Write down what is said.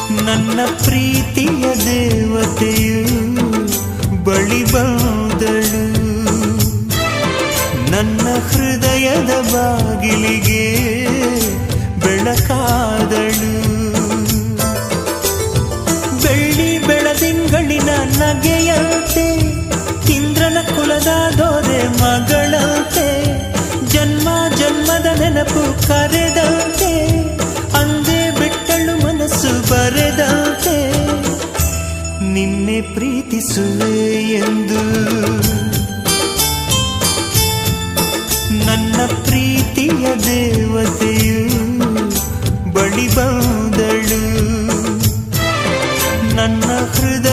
ನನ್ನ ಪ್ರೀತಿಯ ದೇವತೆಯು ಬಳಿ ಬಂದಳು, ನನ್ನ ಹೃದಯದ ಬಾಗಿಲಿಗೆ ಬೆಳಕಾದಳು. ಬೆಳ್ಳಿ ಬೆಳದಿಂಗಳಿನ ನಗೆಯಂತೆ, ಇಂದ್ರನ ಕುಲದ ದೊರೆ ಮಗಳಂತೆ, ಜನ್ಮ ಜನ್ಮದ ನೆನಪು ಕರೆದಂತೆ, ಅಂದೇ ಬಿಟ್ಟಳು ಮನಸ್ಸು ಬರೆದಂತೆ, ನಿನ್ನೆ ಪ್ರೀತಿಸುವೆ ಎಂದು. ನನ್ನ ಪ್ರೀತಿಯ ದೇವತೆಯು ಬಳಿ ಬಂದಳು, ನನ್ನ ಹೃದಯ